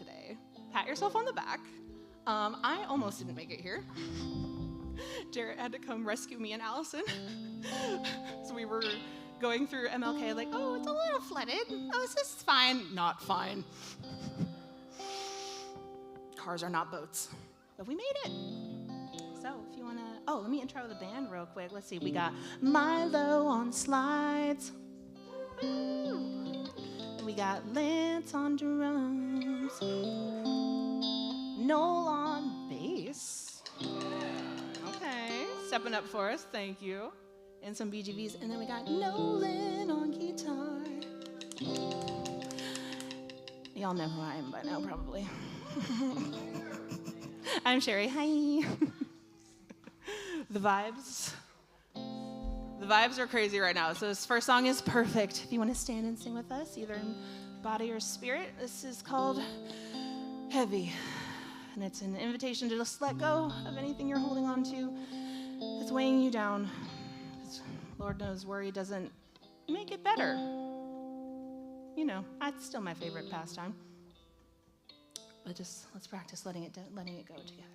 today. Pat yourself on the back. I almost didn't make it here. Jarrett had to come rescue me and Allison. So we were going through MLK like, oh, it's a little flooded. Oh, this is fine. Not fine. Cars are not boats. But we made it. So if you want to, let me intro the band real quick. Let's see, we got Milo on slides. We got Lance on drums. Noel on bass. Okay, stepping up for us, thank you. And some BGVs. And then we got Nolan on guitar. Y'all know who I am by now, probably. I'm Sherry, hi. The vibes are crazy right now. So this first song is perfect. If you want to stand and sing with us, either in body or spirit, this is called Heavy. And it's an invitation to just let go of anything you're holding on to that's weighing you down. 'Cause Lord knows worry doesn't make it better. You know, it's still my favorite pastime. But just let's practice letting it go together.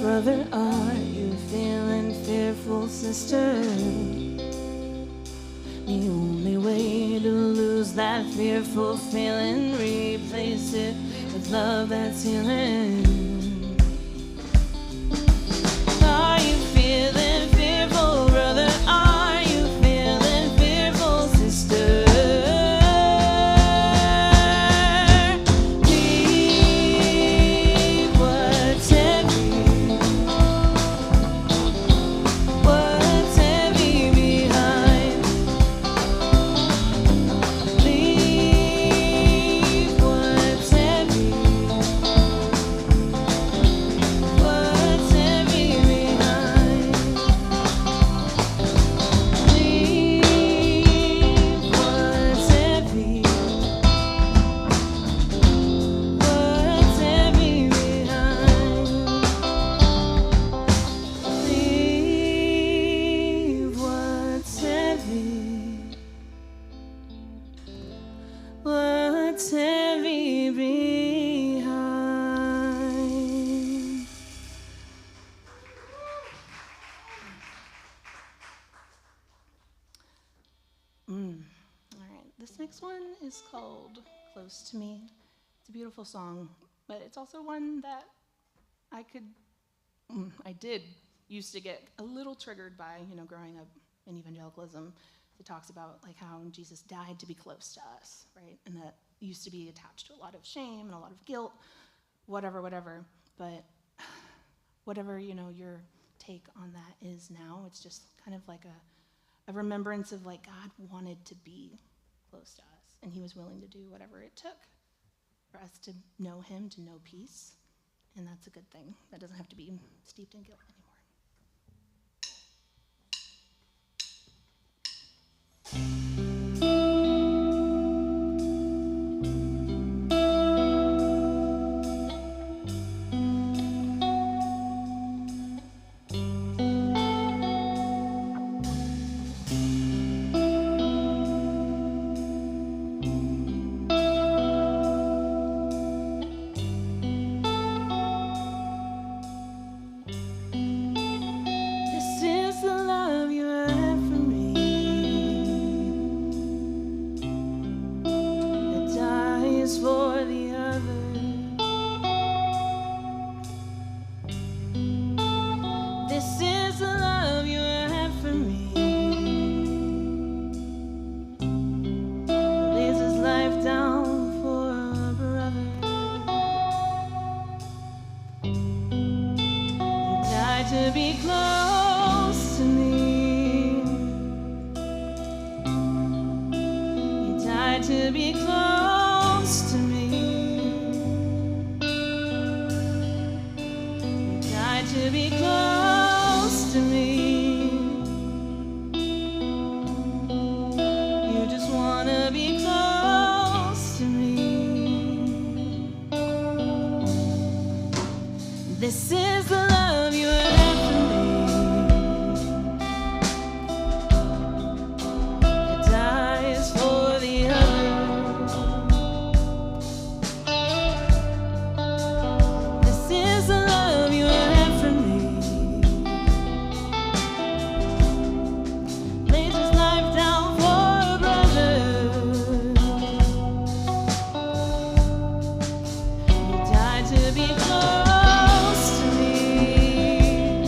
Brother, are you feeling fearful, sister? The only way to lose that fearful feeling, replace it with love that's healing. Are you feeling fearful, brother? Are you feeling fearful, sister? What's heavy next one is called Close to Me. It's a beautiful song, but it's also one that I did used to get a little triggered by, growing up in evangelicalism. It talks about like how Jesus died to be close to us, right? And that used to be attached to a lot of shame and a lot of guilt, whatever. But whatever, your take on that is now, it's just kind of like a remembrance of like God wanted to be close to us, and he was willing to do whatever it took for us to know him, to know peace, and that's a good thing. That doesn't have to be steeped in guilt anymore. To be close to me, you died to be close to me, you died to be close to me, you just wanna be close to me. This is the love you have. To be close to me.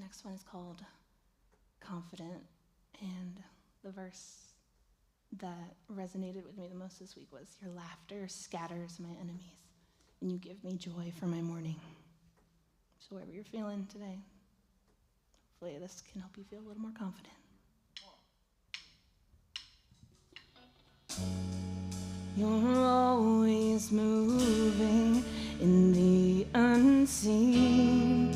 next one is called Confident, and the verse that resonated with me the most this week was, your laughter scatters my enemies, and you give me joy for my mourning. So whatever you're feeling today, hopefully this can help you feel a little more confident. You're always moving in the unseen.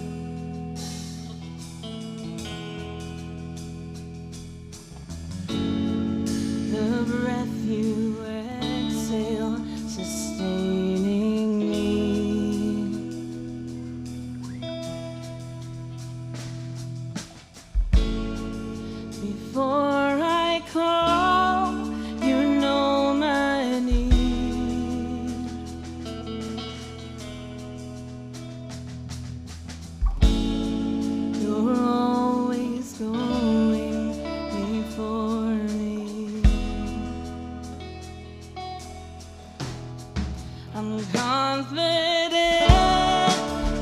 The breath you exhale, sustaining me. Before I call, you know my need. You're always going before me. I'm confident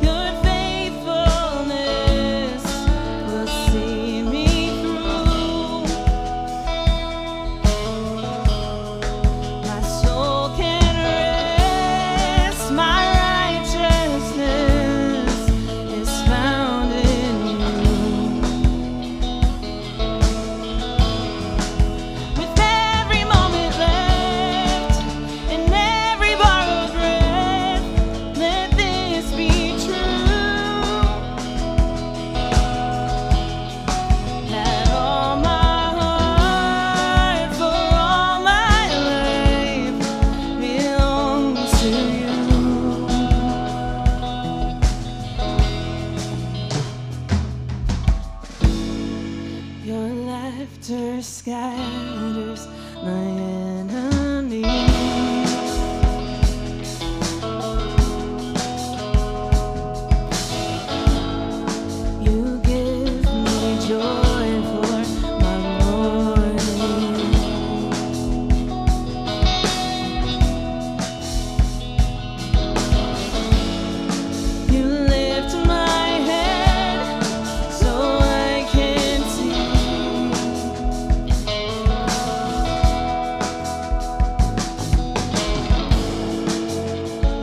your faithfulness will see me through. My soul can rest, my righteousness is found in you. With every moment left and every borrowed breath, let this be true. That all my heart for all my life belongs to you. Your laughter scatters my enemies. You give me joy for my mourning. You lift my head so I can see.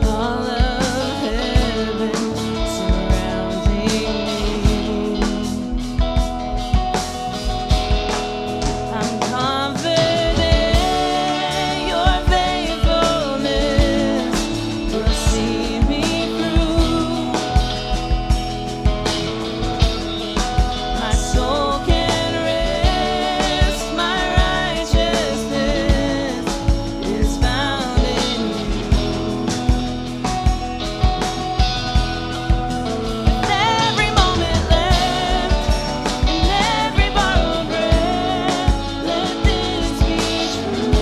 All of heaven surrounding me. I'm confident your faithfulness will see me through. My soul can rest, my righteousness is found in you. With every moment left and every borrowed breath, let this be true.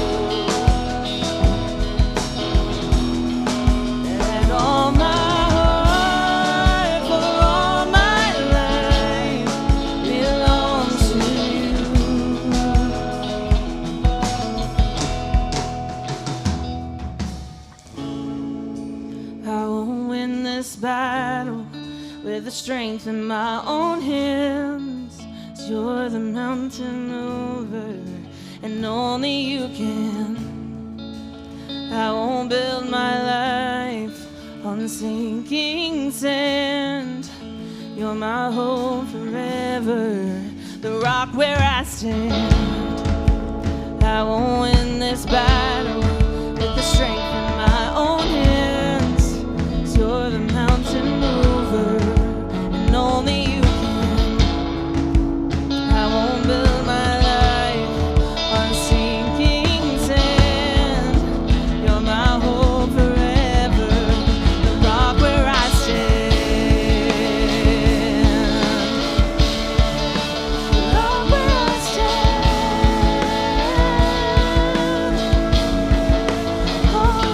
That all my heart for all my life belongs to you. I won't win this battle with the strength in my own hands. 'Cause you're the mountain mover, and only you can. I won't build my life on sinking sand. You're my hope forever, the rock where I stand. I won't win this battle with the strength in my own hands. 'Cause you're the mountain mover, and only you can. I won't build my life on sinking sand. You're my hope forever, the rock where I stand. The rock where I stand. Oh,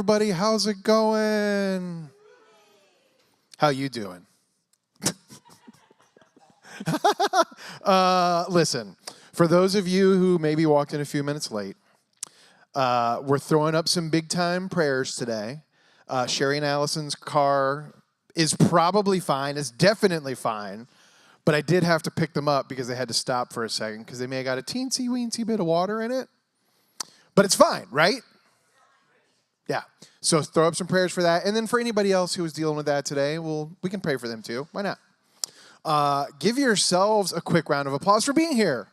everybody. How's it going? How you doing? Listen, for those of you who maybe walked in a few minutes late, we're throwing up some big-time prayers today. Sherry and Allison's car is probably fine. It's definitely fine. But I did have to pick them up because they had to stop for a second because they may have got a teensy-weensy bit of water in it. But it's fine, right? Yeah. So throw up some prayers for that. And then for anybody else who is dealing with that today, we can pray for them too. Why not? Give yourselves a quick round of applause for being here.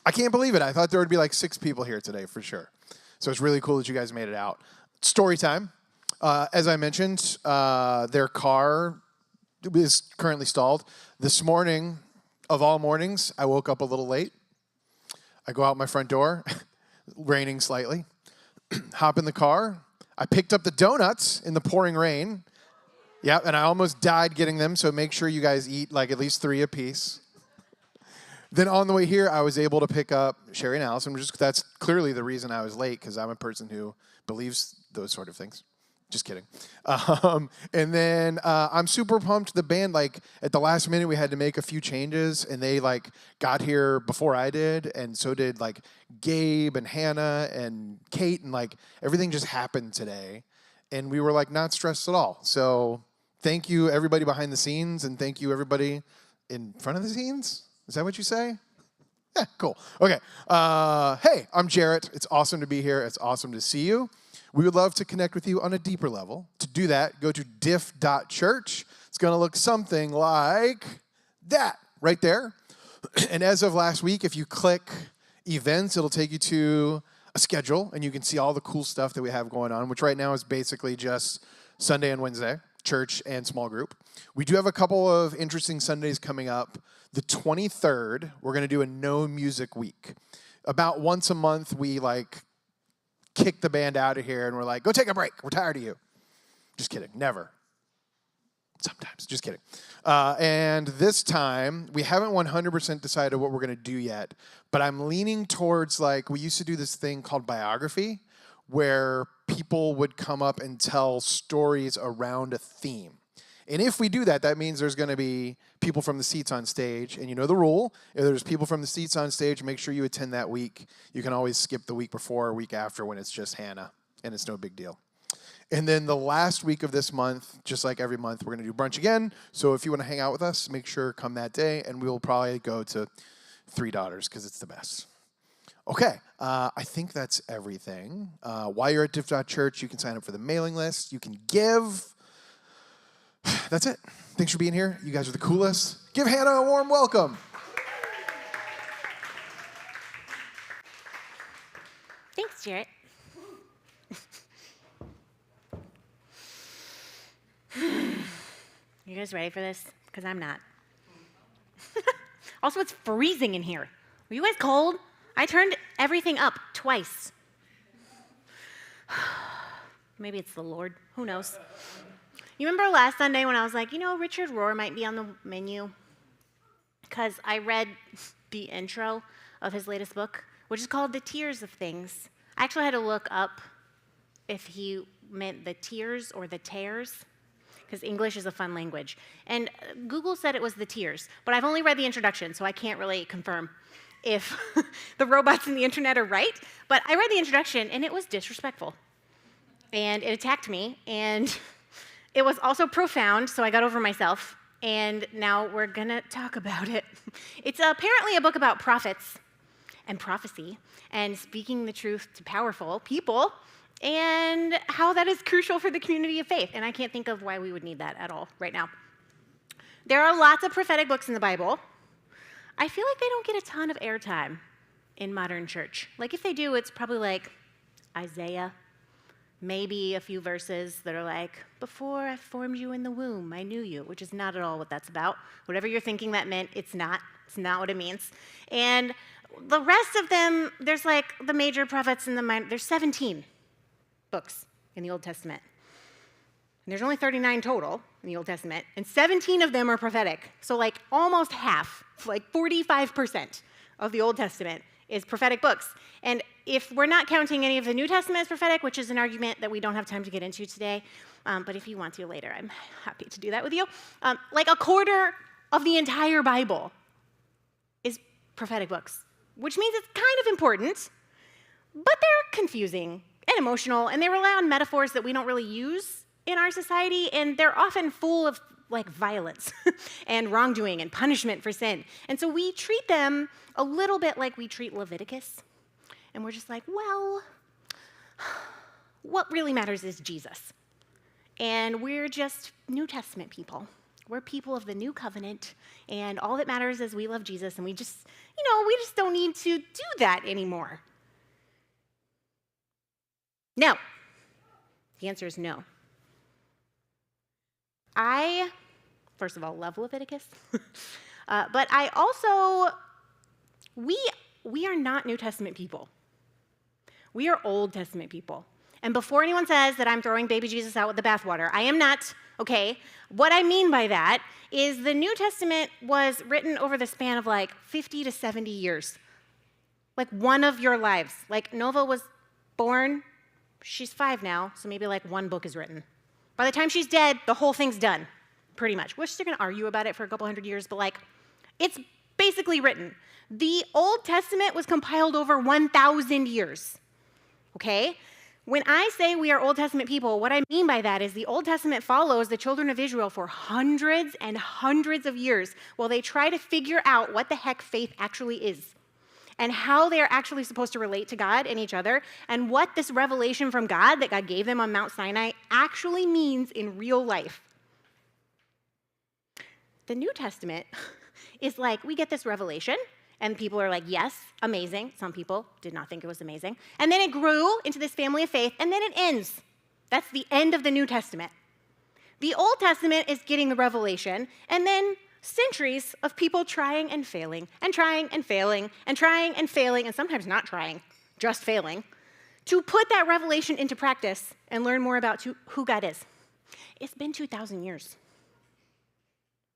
I can't believe it. I thought there would be like 6 people here today for sure. So it's really cool that you guys made it out. Story time. As I mentioned, their car is currently stalled. This morning, of all mornings, I woke up a little late. I go out my front door, raining slightly, hop in the car. I picked up the donuts in the pouring rain. Yeah, and I almost died getting them, so make sure you guys eat like at least 3 apiece. Then on the way here, I was able to pick up Sherry and Allison. That's clearly the reason I was late, because I'm a person who believes those sort of things. Just kidding. And then I'm super pumped. The band, at the last minute, we had to make a few changes, and they, got here before I did, and so did, Gabe and Hannah and Kate, and, everything just happened today. And we were, not stressed at all. So thank you, everybody behind the scenes, and thank you, everybody in front of the scenes. Is that what you say? Yeah, cool. Okay. Hey, I'm Jarrett. It's awesome to be here. It's awesome to see you. We would love to connect with you on a deeper level. To do that, go to diff.church. It's going to look something like that right there. And as of last week, if you click events, it'll take you to a schedule, and you can see all the cool stuff that we have going on, which right now is basically just Sunday and Wednesday, church and small group. We do have a couple of interesting Sundays coming up. The 23rd, we're going to do a no music week. About once a month, we kick the band out of here, and we're like, go take a break. We're tired of you. Just kidding. Never. Sometimes. Just kidding. And this time, we haven't 100% decided what we're going to do yet, but I'm leaning towards, we used to do this thing called biography, where people would come up and tell stories around a theme. And if we do that, that means there's going to be people from the seats on stage. And you know the rule. If there's people from the seats on stage, make sure you attend that week. You can always skip the week before or week after when it's just Hannah, and it's no big deal. And then the last week of this month, just like every month, we're going to do brunch again. So if you want to hang out with us, make sure come that day, and we'll probably go to Three Daughters because it's the best. Okay, I think that's everything. While you're at diff.church, you can sign up for the mailing list. You can give. That's it. Thanks for being here. You guys are the coolest. Give Hannah a warm welcome. Thanks, Jarrett. You guys ready for this? Because I'm not. Also, it's freezing in here. Were you guys cold? I turned everything up twice. Maybe it's the Lord. Who knows? You remember last Sunday when I was like, Richard Rohr might be on the menu? Because I read the intro of his latest book, which is called The Tears of Things. I actually had to look up if he meant the tears or the tears, because English is a fun language. And Google said it was the tears, but I've only read the introduction, so I can't really confirm if the robots in the internet are right. But I read the introduction, and it was disrespectful. And it attacked me, and it was also profound, so I got over myself, and now we're going to talk about it. It's apparently a book about prophets and prophecy and speaking the truth to powerful people and how that is crucial for the community of faith, and I can't think of why we would need that at all right now. There are lots of prophetic books in the Bible. I feel like they don't get a ton of airtime in modern church. If they do, it's probably Isaiah, maybe a few verses that are before I formed you in the womb, I knew you, which is not at all what that's about. Whatever you're thinking that meant, it's not. It's not what it means. And the rest of them, there's the major prophets and the minor. There's 17 books in the Old Testament. And there's only 39 total in the Old Testament, and 17 of them are prophetic. So almost half, 45% of the Old Testament is prophetic books. And if we're not counting any of the New Testament as prophetic, which is an argument that we don't have time to get into today, but if you want to later, I'm happy to do that with you. Like a quarter of the entire Bible is prophetic books, which means it's kind of important, but they're confusing and emotional, and they rely on metaphors that we don't really use in our society, and they're often full of like violence and wrongdoing and punishment for sin. And so we treat them a little bit like we treat Leviticus. And we're just like, well, what really matters is Jesus. And we're just New Testament people. We're people of the new covenant, and all that matters is we love Jesus, and we just don't need to do that anymore. No. The answer is no. I, first of all, love Leviticus, but I also, we are not New Testament people. We are Old Testament people. And before anyone says that I'm throwing baby Jesus out with the bathwater, I am not, okay? What I mean by that is the New Testament was written over the span of like 50 to 70 years. Like one of your lives. Like Nova was born, she's 5 now, so maybe like one book is written. By the time she's dead, the whole thing's done, pretty much. We're still going to argue about it for a couple hundred years, but like, it's basically written. The Old Testament was compiled over 1,000 years, okay? When I say we are Old Testament people, what I mean by that is the Old Testament follows the children of Israel for hundreds and hundreds of years while they try to figure out what the heck faith actually is, and how they are actually supposed to relate to God and each other, and what this revelation from God that God gave them on Mount Sinai actually means in real life. The New Testament is like, we get this revelation, and people are like, yes, amazing. Some people did not think it was amazing. And then it grew into this family of faith, and then it ends. That's the end of the New Testament. The Old Testament is getting the revelation, and then centuries of people trying and failing, and trying and failing, and trying and failing, and sometimes not trying, just failing, to put that revelation into practice and learn more about who God is. It's been 2,000 years.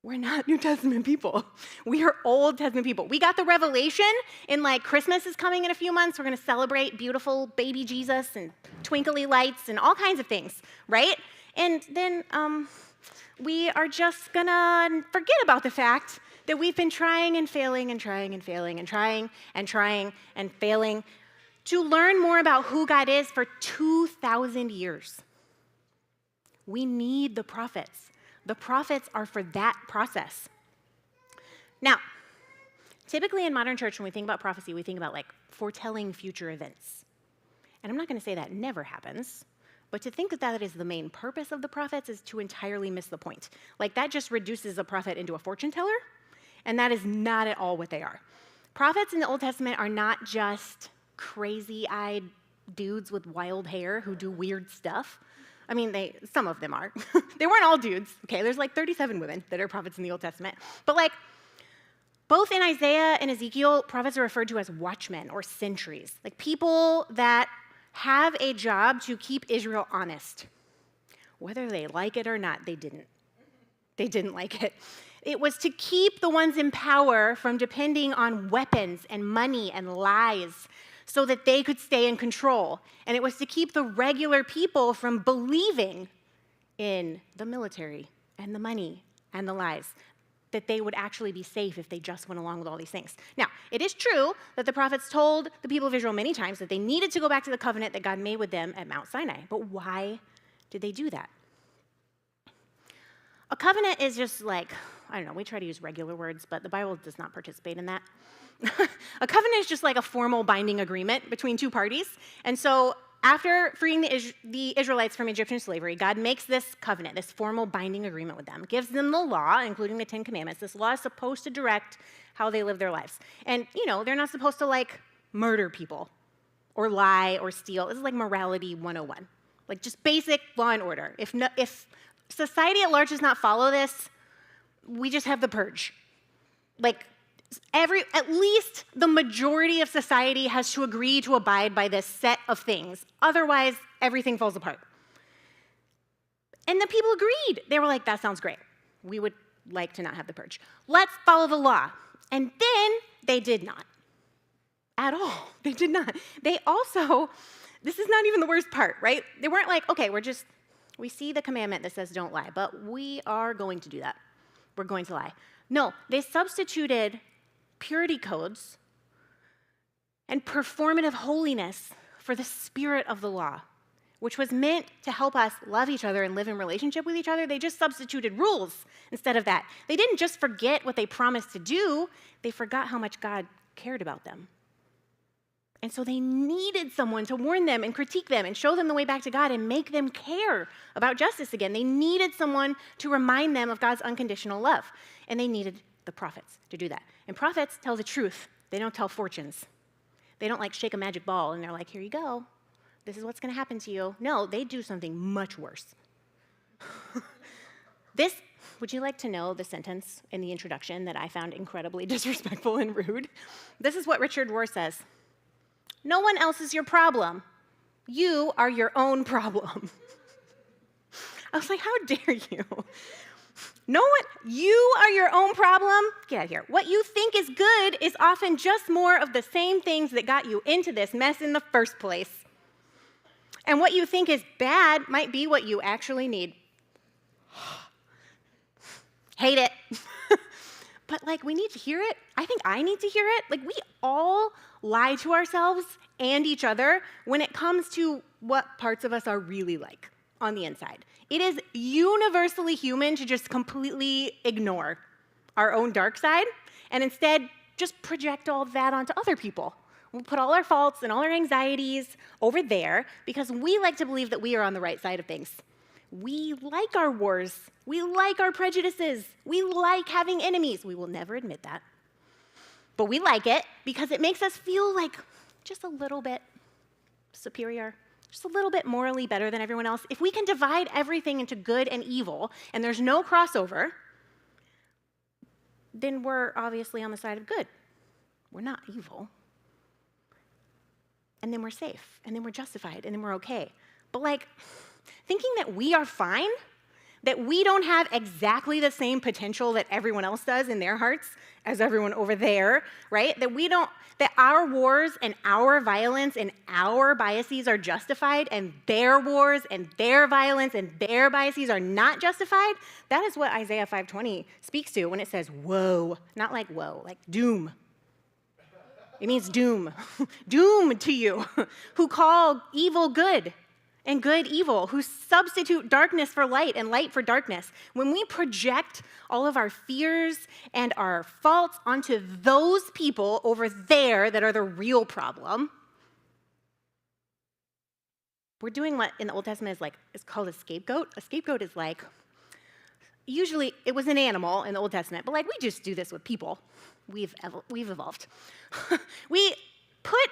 We're not New Testament people. We are Old Testament people. We got the revelation in like Christmas is coming in a few months. We're going to celebrate beautiful baby Jesus and twinkly lights and all kinds of things, right? And then we are just gonna forget about the fact that we've been trying and failing and trying and failing and trying and trying and failing to learn more about who God is for 2,000 years. We need the prophets. The prophets are for that process. Now, typically in modern church, when we think about prophecy, we think about like foretelling future events. And I'm not gonna say that never happens, but to think that that is the main purpose of the prophets is to entirely miss the point. Like that just reduces a prophet into a fortune teller, and that is not at all what they are. Prophets in the Old Testament are not just crazy-eyed dudes with wild hair who do weird stuff. I mean, some of them are. They weren't all dudes, okay? There's like 37 women that are prophets in the Old Testament. But like, both in Isaiah and Ezekiel, prophets are referred to as watchmen or sentries, like people that have a job to keep Israel honest. Whether they like it or not, they didn't. They didn't like it. It was to keep the ones in power from depending on weapons and money and lies so that they could stay in control. And it was to keep the regular people from believing in the military and the money and the lies, that they would actually be safe if they just went along with all these things. Now, it is true that the prophets told the people of Israel many times that they needed to go back to the covenant that God made with them at Mount Sinai. But why did they do that? A covenant is just like, I don't know, we try to use regular words, but the Bible does not participate in that. A covenant is just like a formal binding agreement between two parties. And so after freeing the Israelites from Egyptian slavery, God makes this covenant, this formal binding agreement with them, gives them the law, including the 10 Commandments. This law is supposed to direct how they live their lives. And, they're not supposed to, like, murder people or lie or steal. This is like morality 101, like just basic law and order. If society at large does not follow this, we just have the purge. Like, at least the majority of society has to agree to abide by this set of things. Otherwise, everything falls apart. And the people agreed. They were like, that sounds great. We would like to not have the purge. Let's follow the law. And then they did not. at all. They did not. They also, this is not even the worst part, right? They weren't like, okay, we see the commandment that says don't lie, but we are going to do that. We're going to lie. No, they substituted purity codes and performative holiness for the spirit of the law, which was meant to help us love each other and live in relationship with each other. They just substituted rules instead of that. They didn't just forget what they promised to do, they forgot how much God cared about them. And so they needed someone to warn them and critique them and show them the way back to God and make them care about justice again. They needed someone to remind them of God's unconditional love. And they needed the prophets to do that. And prophets tell the truth. They don't tell fortunes. They don't like shake a magic ball and they're like, here you go. This is what's going to happen to you. No, they do something much worse. Would you like to know the sentence in the introduction that I found incredibly disrespectful and rude? This is what Richard Rohr says. No one else is your problem. You are your own problem. I was like, how dare you? You are your own problem? Get out of here. What you think is good is often just more of the same things that got you into this mess in the first place. And what you think is bad might be what you actually need. Hate it. But we need to hear it. I think I need to hear it. We all lie to ourselves and each other when it comes to what parts of us are really like on the inside. It is universally human to just completely ignore our own dark side and instead just project all of that onto other people. We'll put all our faults and all our anxieties over there because we like to believe that we are on the right side of things. We like our wars. We like our prejudices. We like having enemies. We will never admit that. But we like it because it makes us feel like just a little bit superior, just a little bit morally better than everyone else. If we can divide everything into good and evil and there's no crossover, then we're obviously on the side of good. We're not evil. And then we're safe, and then we're justified, and then we're okay. But thinking that we are fine, that we don't have exactly the same potential that everyone else does in their hearts as everyone over there, right? That our wars and our violence and our biases are justified and their wars and their violence and their biases are not justified, that is what Isaiah 5:20 speaks to when it says, woe, not like woe, like doom. It means doom. Doom to you, who call evil good and good evil, who substitute darkness for light and light for darkness. When we project all of our fears and our faults onto those people over there that are the real problem, we're doing what in the Old Testament is called a scapegoat. A scapegoat is usually it was an animal in the Old Testament, but we just do this with people. We've evolved. We put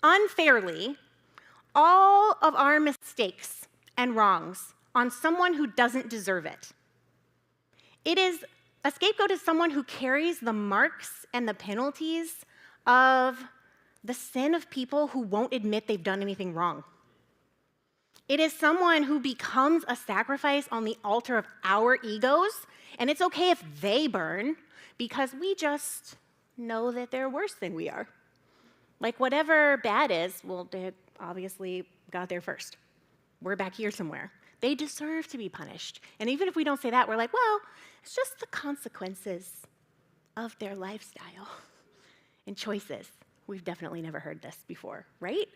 unfairly all of our mistakes and wrongs on someone who doesn't deserve it. A scapegoat is someone who carries the marks and the penalties of the sin of people who won't admit they've done anything wrong. It is someone who becomes a sacrifice on the altar of our egos, and it's okay if they burn because we just know that they're worse than we are. Whatever bad is, they obviously got there first. We're back here somewhere. They deserve to be punished. And even if we don't say that, we're like, well, it's just the consequences of their lifestyle and choices. We've definitely never heard this before, right?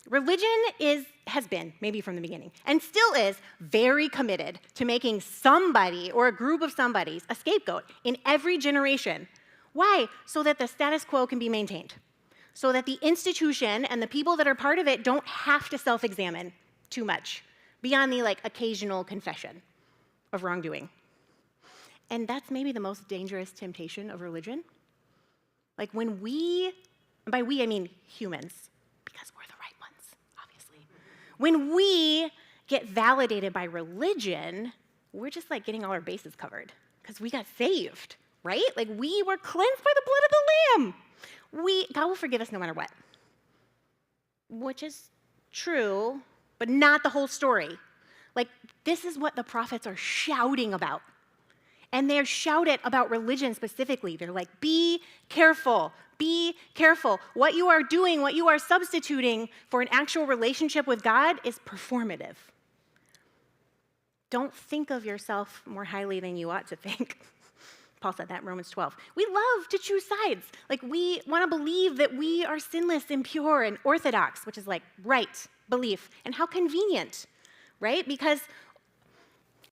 Religion has been, maybe from the beginning, and still is very committed to making somebody or a group of somebodies a scapegoat in every generation. Why? So that the status quo can be maintained. So that the institution and the people that are part of it don't have to self-examine too much beyond the occasional confession of wrongdoing. And that's maybe the most dangerous temptation of religion. When we, and by we I mean humans, because we're the right ones, obviously. When we get validated by religion, we're just getting all our bases covered because we got saved, right? We were cleansed by the blood of the Lamb. God will forgive us no matter what, which is true, but not the whole story. This is what the prophets are shouting about. And they shout it about religion specifically. They're like, be careful, be careful. What you are doing, what you are substituting for an actual relationship with God is performative. Don't think of yourself more highly than you ought to think. Paul said that in Romans 12. We love to choose sides. Like, we want to believe that we are sinless and pure and orthodox, which is like right belief. And how convenient, right? Because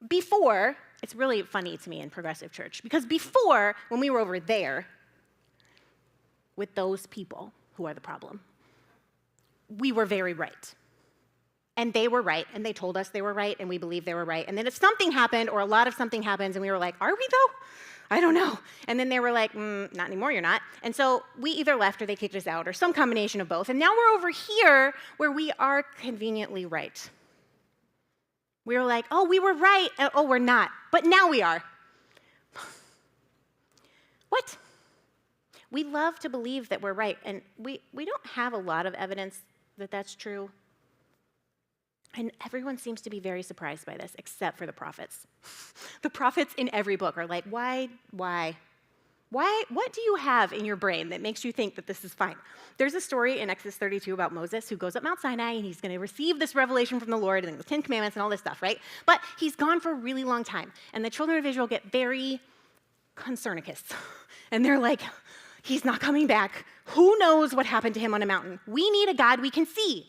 before, it's really funny to me in progressive church, because before, when we were over there with those people who are the problem, we were very right. And they were right, and they told us they were right, and we believed they were right. And then if something happened, or a lot of something happens, and we were like, are we though? I don't know. And then they were like, not anymore, you're not. And so we either left or they kicked us out, or some combination of both. And now we're over here where we are conveniently right. We were like, oh, we were right, and, oh, we're not. But now we are. What? We love to believe that we're right, and we don't have a lot of evidence that that's true. And everyone seems to be very surprised by this, except for the prophets. The prophets in every book are like, why? What do you have in your brain that makes you think that this is fine? There's a story in Exodus 32 about Moses who goes up Mount Sinai, and he's going to receive this revelation from the Lord and the 10 Commandments and all this stuff, right? But he's gone for a really long time, and the children of Israel get very concernicus. And they're like, he's not coming back. Who knows what happened to him on a mountain? We need a God we can see.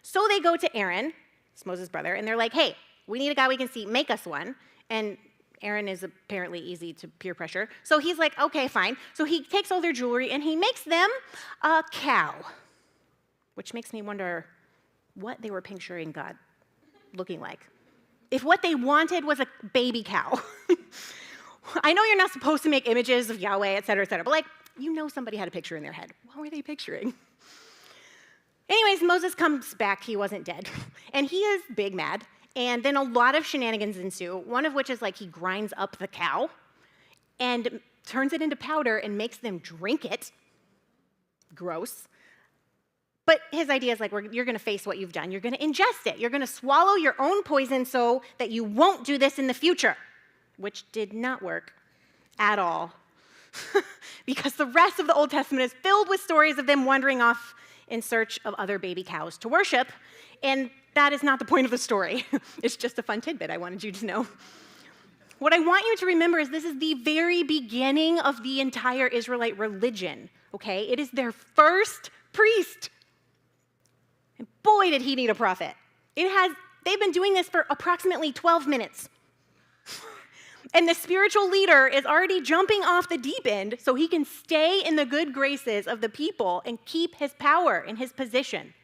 So they go to Aaron, it's Moses' brother, and they're like, hey, we need a God we can see, make us one. And Aaron is apparently easy to peer pressure. So he's like, okay, fine. So he takes all their jewelry and he makes them a cow, which makes me wonder what they were picturing God looking like. If what they wanted was a baby cow. I know you're not supposed to make images of Yahweh, et cetera, but like, you know somebody had a picture in their head. What were they picturing? Anyways, Moses comes back, he wasn't dead, and he is big mad, and then a lot of shenanigans ensue, one of which is like he grinds up the cow and turns it into powder and makes them drink it. Gross. But his idea is like, you're going to face what you've done. You're going to ingest it. You're going to swallow your own poison so that you won't do this in the future, which did not work at all. Because the rest of the Old Testament is filled with stories of them wandering off in search of other baby cows to worship, and that is not the point of the story. It's just a fun tidbit I wanted you to know. What I want you to remember is this is the very beginning of the entire Israelite religion, okay? It is their first priest. And boy, did he need a prophet. They've been doing this for approximately 12 minutes. And the spiritual leader is already jumping off the deep end so he can stay in the good graces of the people and keep his power and his position.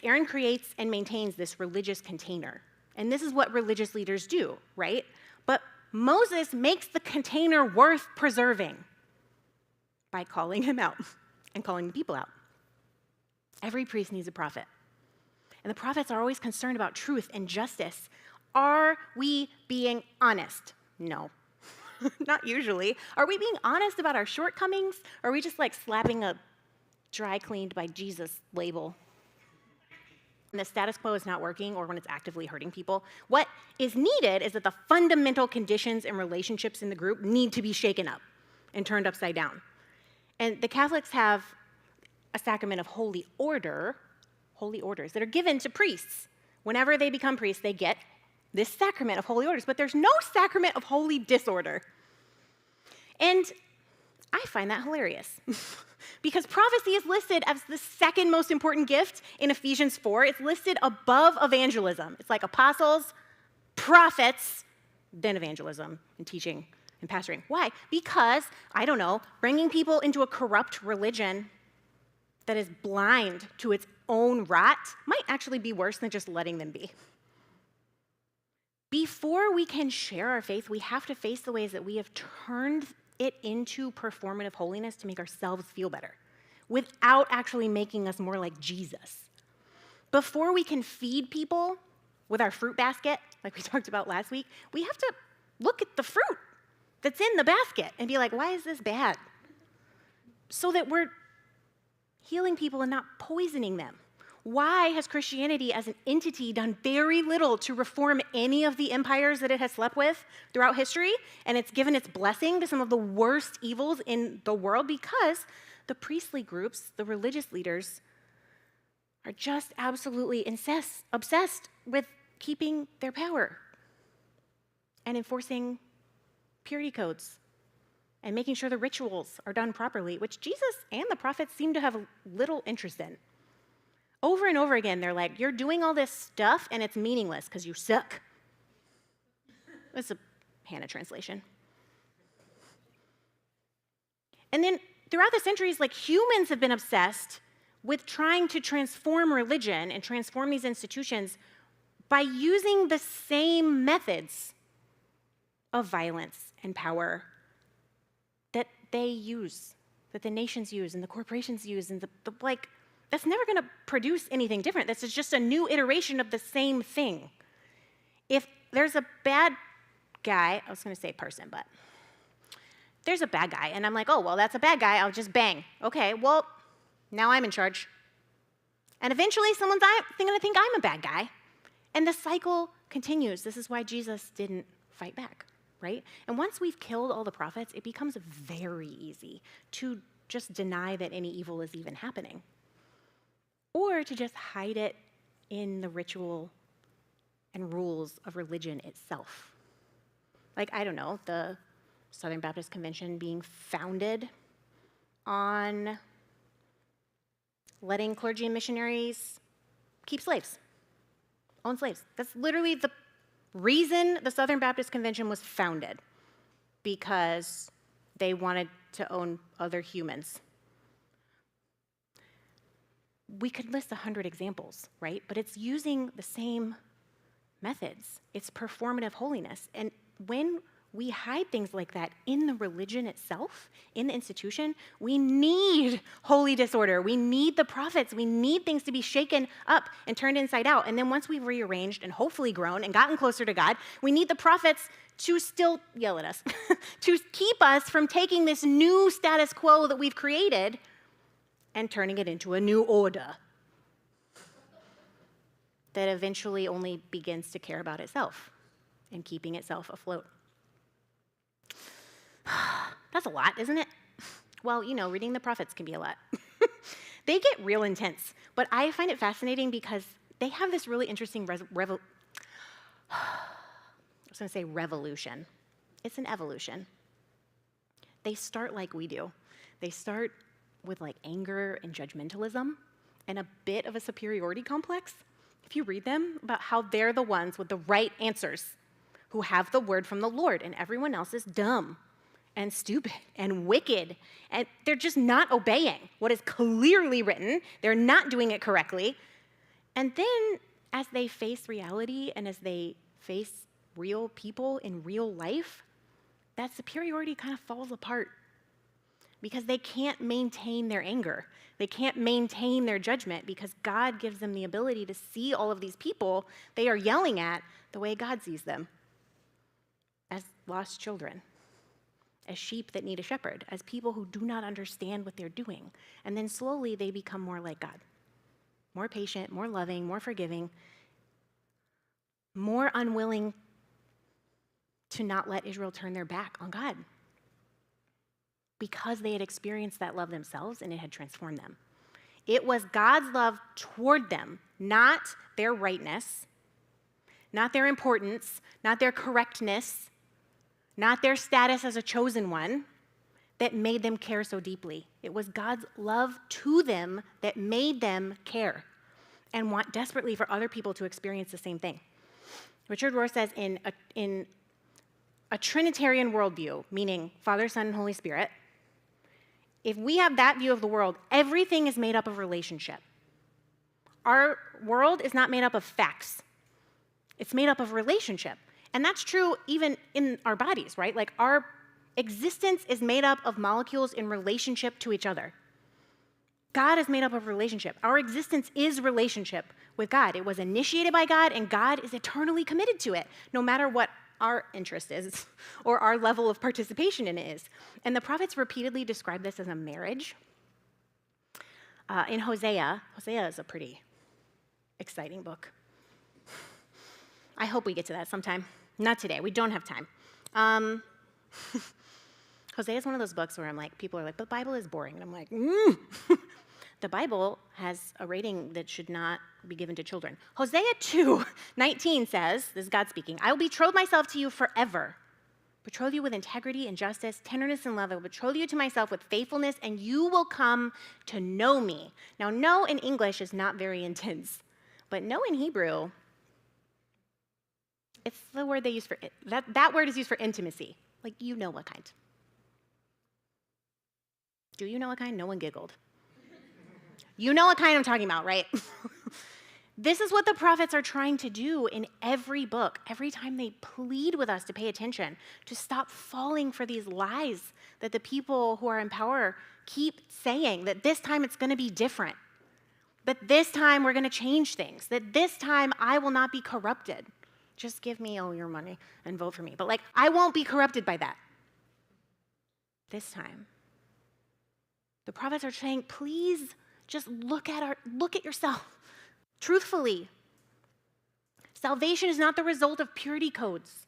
Aaron creates and maintains this religious container. And this is what religious leaders do, right? But Moses makes the container worth preserving by calling him out and calling the people out. Every priest needs a prophet. And the prophets are always concerned about truth and justice. Are we being honest? No, not usually. Are we being honest about our shortcomings? Or are we just like slapping a dry cleaned by Jesus label? When the status quo is not working or when it's actively hurting people, what is needed is that the fundamental conditions and relationships in the group need to be shaken up and turned upside down. And the Catholics have a sacrament of holy orders that are given to priests. Whenever they become priests, they get this sacrament of holy orders, but there's no sacrament of holy disorder. And I find that hilarious because prophecy is listed as the second most important gift in Ephesians 4. It's listed above evangelism. It's like apostles, prophets, then evangelism and teaching and pastoring. Why? Because, bringing people into a corrupt religion that is blind to its own rot might actually be worse than just letting them be. Before we can share our faith, we have to face the ways that we have turned it into performative holiness to make ourselves feel better without actually making us more like Jesus. Before we can feed people with our fruit basket, like we talked about last week, we have to look at the fruit that's in the basket and be like, why is this bad? So that we're healing people and not poisoning them. Why has Christianity as an entity done very little to reform any of the empires that it has slept with throughout history? And it's given its blessing to some of the worst evils in the world? Because the priestly groups, the religious leaders, are just absolutely obsessed with keeping their power and enforcing purity codes and making sure the rituals are done properly, which Jesus and the prophets seem to have little interest in. Over and over again, they're like, you're doing all this stuff and it's meaningless because you suck. That's a Hannah translation. And then throughout the centuries, like humans have been obsessed with trying to transform religion and transform these institutions by using the same methods of violence and power that they use, that the nations use and the corporations use, and that's never going to produce anything different. This is just a new iteration of the same thing. If there's a bad guy, I was going to say person, but there's a bad guy, and I'm like, oh, well, that's a bad guy, I'll just bang. Okay, well, now I'm in charge. And eventually someone's going to think I'm a bad guy. And the cycle continues. This is why Jesus didn't fight back, right? And once we've killed all the prophets, it becomes very easy to just deny that any evil is even happening, or to just hide it in the ritual and rules of religion itself. Like, I don't know, the Southern Baptist Convention being founded on letting clergy and missionaries keep slaves, own slaves. That's literally the reason the Southern Baptist Convention was founded, because they wanted to own other humans. We could list 100 examples, right? But it's using the same methods. It's performative holiness. And when we hide things like that in the religion itself, in the institution, we need holy disorder. We need the prophets. We need things to be shaken up and turned inside out. And then once we've rearranged and hopefully grown and gotten closer to God, we need the prophets to still yell at us, to keep us from taking this new status quo that we've created and turning it into a new order that eventually only begins to care about itself and keeping itself afloat. That's a lot, isn't it? Well, reading the prophets can be a lot. They get real intense, but I find it fascinating because they have this really interesting revolution. It's an evolution. They start like we do. They start with anger and judgmentalism and a bit of a superiority complex. If you read them about how they're the ones with the right answers, who have the word from the Lord, and everyone else is dumb and stupid and wicked, and they're just not obeying what is clearly written. They're not doing it correctly. And then as they face reality and as they face real people in real life, that superiority kind of falls apart because they can't maintain their anger. They can't maintain their judgment because God gives them the ability to see all of these people they are yelling at the way God sees them, as lost children, as sheep that need a shepherd, as people who do not understand what they're doing. And then slowly they become more like God, more patient, more loving, more forgiving, more unwilling to not let Israel turn their back on God, because they had experienced that love themselves and it had transformed them. It was God's love toward them, not their rightness, not their importance, not their correctness, not their status as a chosen one, that made them care so deeply. It was God's love to them that made them care and want desperately for other people to experience the same thing. Richard Rohr says in a Trinitarian worldview, meaning Father, Son, and Holy Spirit, if we have that view of the world, everything is made up of relationship. Our world is not made up of facts. It's made up of relationship. And that's true even in our bodies, right? Like our existence is made up of molecules in relationship to each other. God is made up of relationship. Our existence is relationship with God. It was initiated by God, and God is eternally committed to it, no matter what our interest is or our level of participation in it is. And the prophets repeatedly describe this as a marriage. In Hosea is a pretty exciting book. I hope we get to that sometime. Not today. We don't have time. Hosea is one of those books where I'm like, people are like, the Bible is boring. And I'm like, The Bible has a rating that should not be given to children. Hosea 2:19 says, this is God speaking, I will betroth myself to you forever. Betroth you with integrity and justice, tenderness and love. I will betroth you to myself with faithfulness, and you will come to know me. Now, know in English is not very intense, but know in Hebrew, it's the word they use for, that word is used for intimacy. Like, you know what kind. Do you know what kind? No one giggled. You know what kind I'm talking about, right? This is what the prophets are trying to do in every book. Every time they plead with us to pay attention, to stop falling for these lies that the people who are in power keep saying, that this time it's going to be different, that this time we're going to change things, that this time I will not be corrupted. Just give me all your money and vote for me. But like, I won't be corrupted by that. This time. The prophets are saying, please just look at yourself truthfully. Salvation is not the result of purity codes.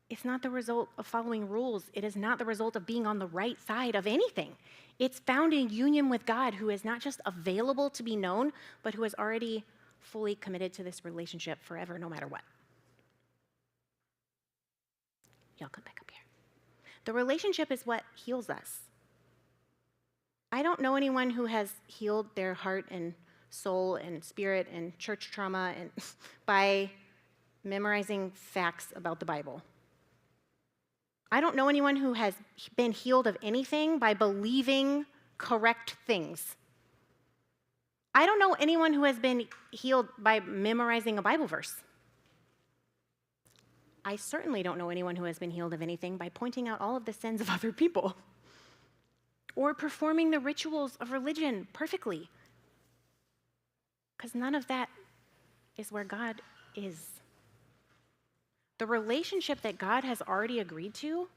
It's not the result of following rules. It is not the result of being on the right side of anything. It's found in union with God, who is not just available to be known, but who is already fully committed to this relationship forever, no matter what. Y'all come back up here. The relationship is what heals us. I don't know anyone who has healed their heart and soul and spirit and church trauma and by memorizing facts about the Bible. I don't know anyone who has been healed of anything by believing correct things. I don't know anyone who has been healed by memorizing a Bible verse. I certainly don't know anyone who has been healed of anything by pointing out all of the sins of other people or performing the rituals of religion perfectly. Because none of that is where God is. The relationship that God has already agreed to,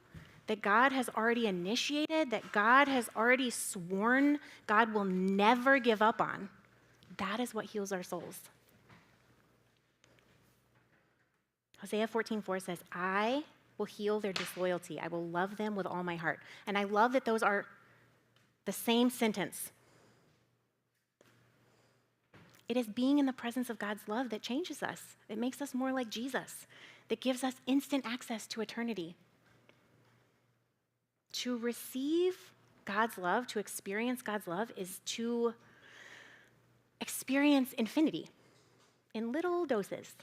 that God has already initiated, that God has already sworn God will never give up on, that is what heals our souls. Hosea 14:4 says, I will heal their disloyalty. I will love them with all my heart. And I love that those are the same sentence. It is being in the presence of God's love that changes us. It makes us more like Jesus, that gives us instant access to eternity. To receive God's love, to experience God's love, is to experience infinity in little doses,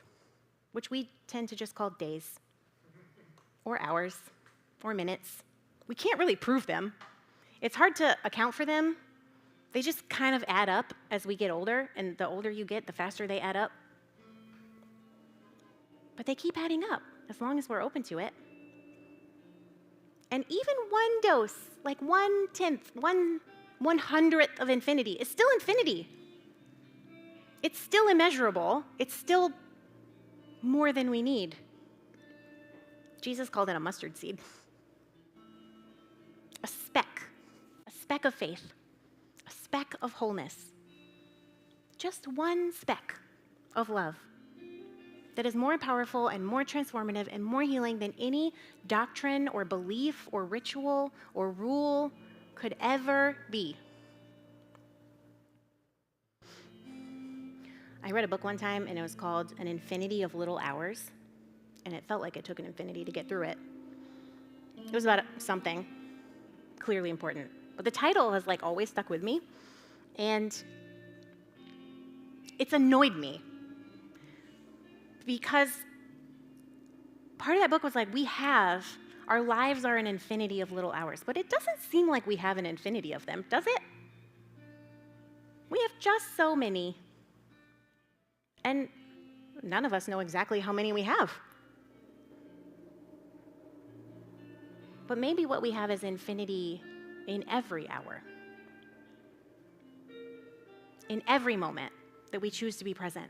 which we tend to just call days or hours or minutes. We can't really prove them. It's hard to account for them. They just kind of add up as we get older, and the older you get, the faster they add up. But they keep adding up as long as we're open to it. And even one dose, like 1/10, 1/100th of infinity, is still infinity. It's still immeasurable. It's still more than we need. Jesus called it a mustard seed. A speck of faith, a speck of wholeness. Just one speck of love that is more powerful and more transformative and more healing than any doctrine or belief or ritual or rule could ever be. I read a book one time, and it was called An Infinity of Little Hours, and it felt like it took an infinity to get through it. It was about something clearly important, but the title has like always stuck with me, and it's annoyed me because part of that book was like, our lives are an infinity of little hours, but it doesn't seem like we have an infinity of them, does it? We have just so many. And none of us know exactly how many we have. But maybe what we have is infinity in every hour, in every moment that we choose to be present,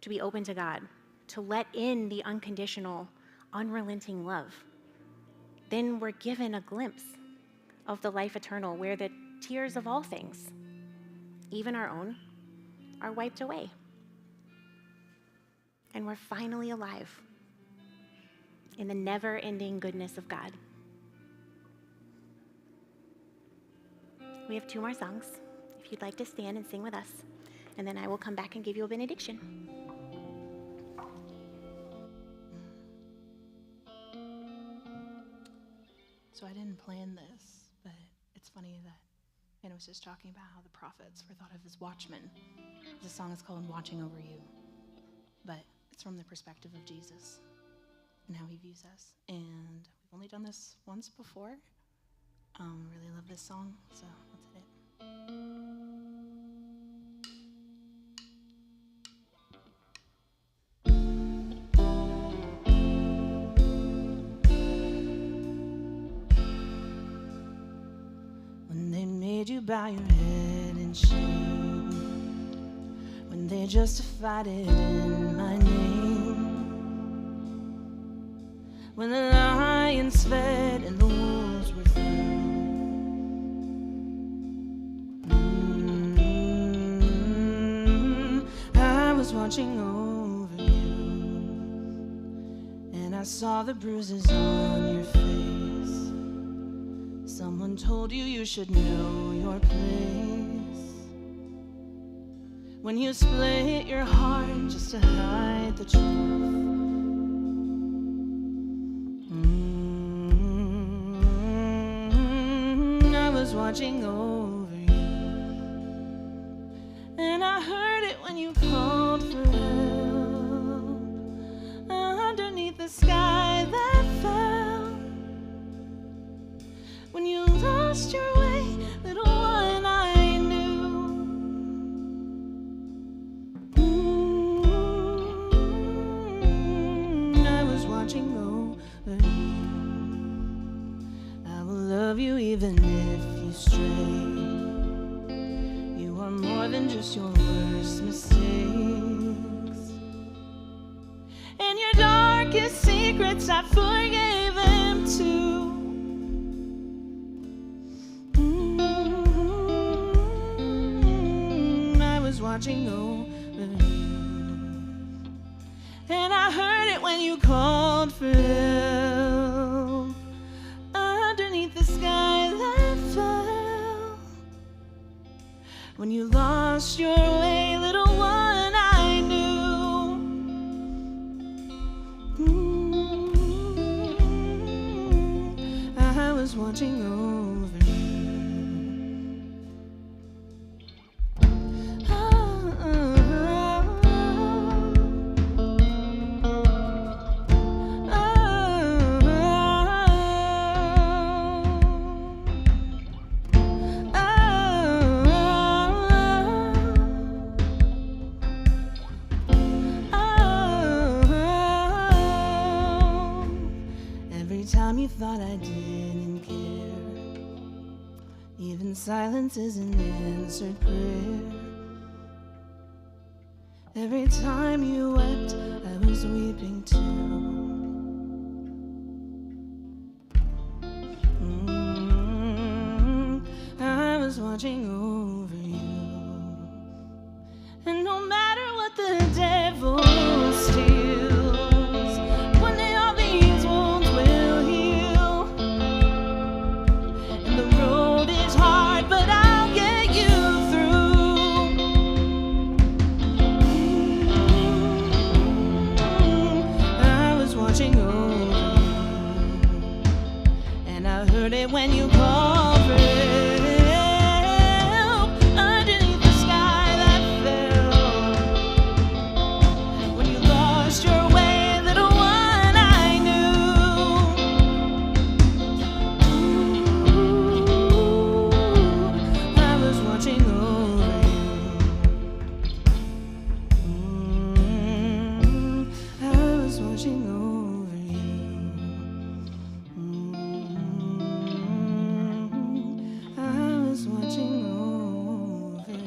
to be open to God, to let in the unconditional, unrelenting love. Then we're given a glimpse of the life eternal, where the tears of all things, even our own, are wiped away. and we're finally alive in the never-ending goodness of God. We have 2 more songs, if you'd like to stand and sing with us, and then I will come back and give you a benediction. So I didn't plan this, but it's funny that Anna was just talking about how the prophets were thought of as watchmen. The song is called Watching Over You, but it's from the perspective of Jesus and how he views us. And we've only done this once before. Really love this song, so let's hit it. When they made you bow your head in shame, when they justified it in my name, when the lions fed and the wolves were fed. I was watching over you, and I saw the bruises on your face. Someone told you you should know your place. When you split your heart just to hide the truth. I was watching over you, and I heard it when you called for help. Underneath the sky that fell, when you lost your way, little one, I knew. I was watching over you. I will love you even if you stray. You are more than just your worst mistakes. And your darkest secrets, I forgave them too. Watching over you, and I heard it when you called for help. Underneath the sky that fell, when you lost your way, little one, I knew. I was watching over you. You thought I didn't care. Even silence is an answered prayer. Every time you wept, I was weeping too. I was watching over you. And no matter what the devil steals, one day all these wounds will heal. And the road is hard, but I'll get you through. I was watching over you, and I heard it when you called for help. Underneath the sky that fell, when you lost your way, little one, I knew. I was watching over you. I was watching over you. I was watching over you.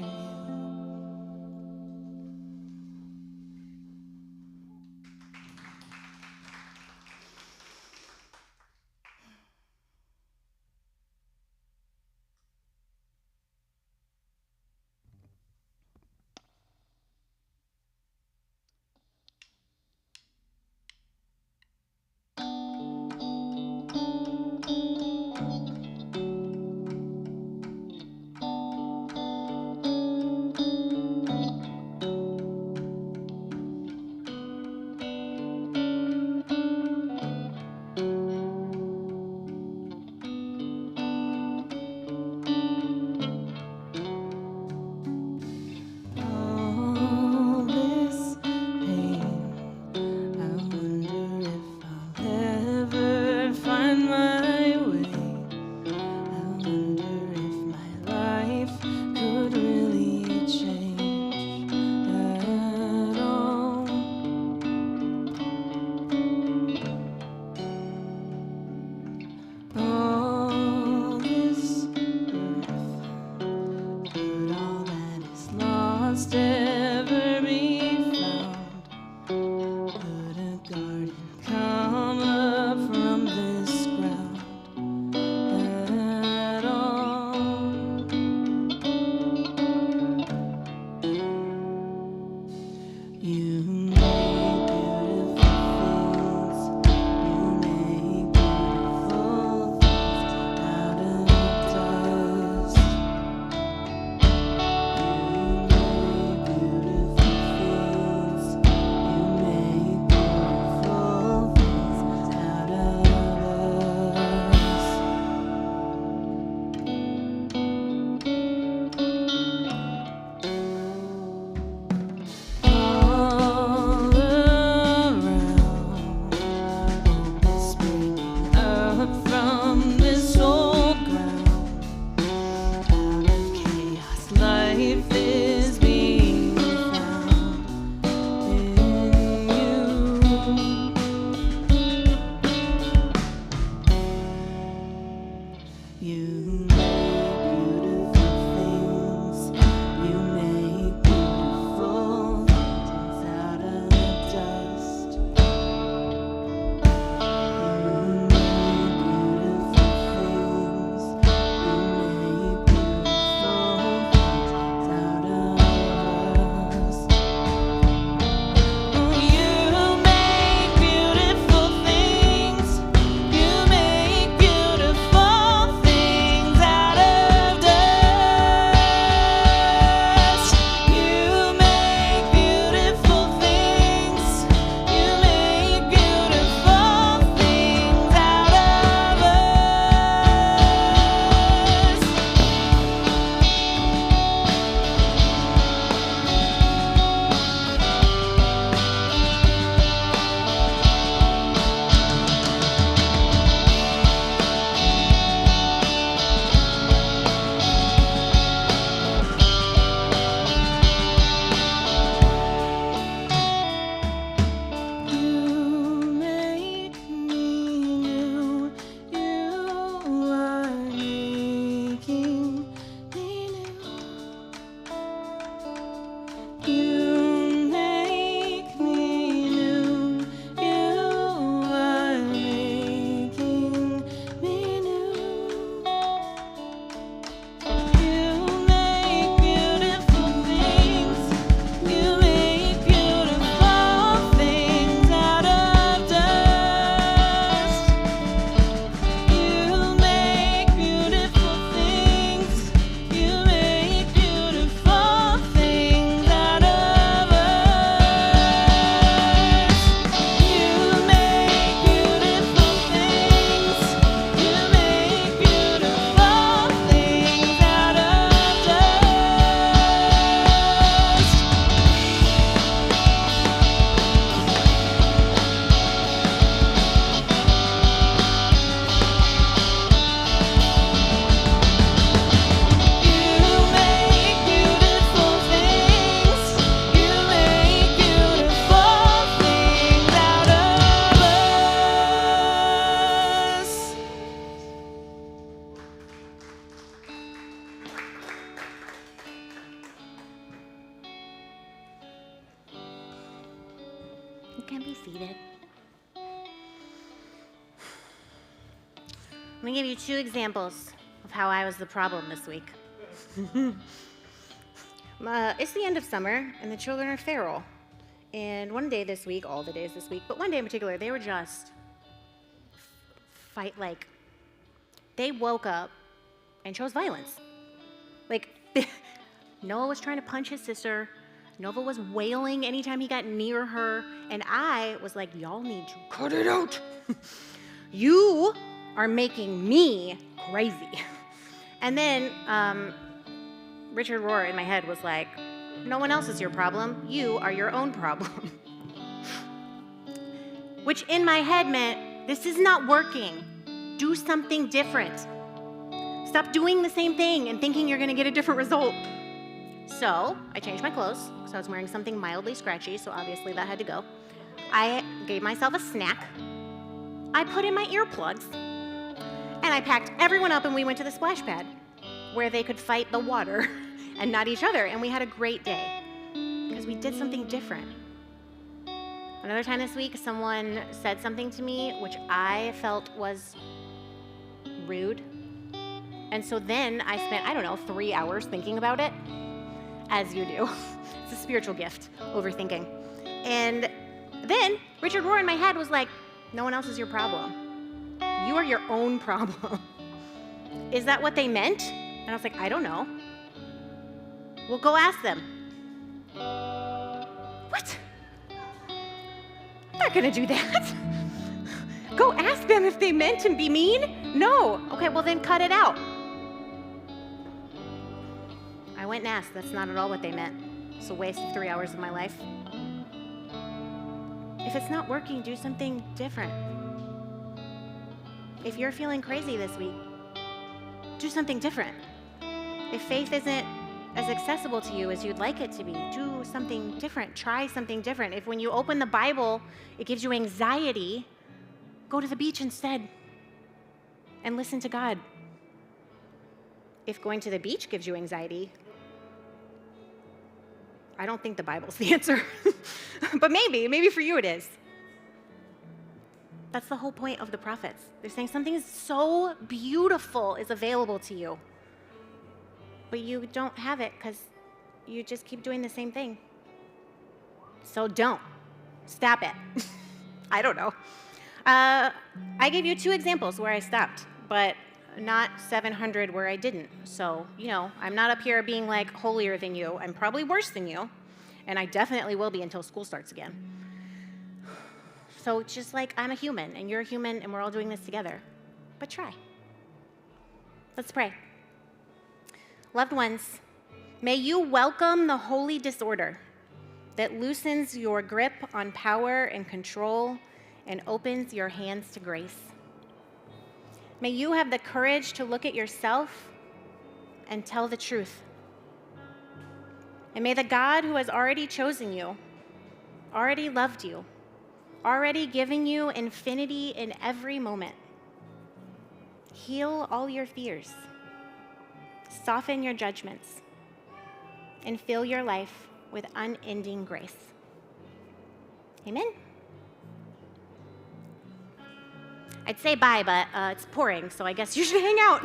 can be seated. Let me give you 2 examples of how I was the problem this week. It's the end of summer, and the children are feral. And one day this week, all the days this week, but one day in particular, they were just they woke up and chose violence. Like, Noah was trying to punch his sister. Nova was wailing anytime he got near her. And I was like, y'all need to cut it out. You are making me crazy. And then Richard Rohr in my head was like, no one else is your problem. You are your own problem. Which in my head meant, this is not working. Do something different. Stop doing the same thing and thinking you're going to get a different result. So I changed my clothes because I was wearing something mildly scratchy, so obviously that had to go. I gave myself a snack. I put in my earplugs. And I packed everyone up and we went to the splash pad where they could fight the water and not each other. And we had a great day because we did something different. Another time this week, someone said something to me which I felt was rude. And so then I spent, 3 hours thinking about it, as you do. It's a spiritual gift, overthinking. And then Richard Rohr in my head was like, no one else is your problem. You are your own problem. Is that what they meant? And I was like, I don't know. Well, go ask them. What? I'm not gonna do that. Go ask them if they meant to be mean? No. Okay, well then cut it out. I went and asked. That's not at all what they meant. It's a waste of 3 hours of my life. If it's not working, do something different. If you're feeling crazy this week, do something different. If faith isn't as accessible to you as you'd like it to be, do something different. Try something different. If when you open the Bible, it gives you anxiety, go to the beach instead and listen to God. If going to the beach gives you anxiety, I don't think the Bible's the answer. But maybe for you it is. That's the whole point of the prophets. They're saying something so beautiful is available to you, but you don't have it because you just keep doing the same thing. So don't. Stop it. I don't know. I gave you 2 examples where I stopped, but not 700 where I didn't. So, I'm not up here being like holier than you. I'm probably worse than you, and I definitely will be until school starts again. So it's just like I'm a human, and you're a human, and we're all doing this together. But try. Let's pray. Loved ones, may you welcome the holy disorder that loosens your grip on power and control and opens your hands to grace. May you have the courage to look at yourself and tell the truth. And may the God who has already chosen you, already loved you, already given you infinity in every moment, heal all your fears, soften your judgments, and fill your life with unending grace. Amen. I'd say bye, but it's pouring, so I guess you should hang out.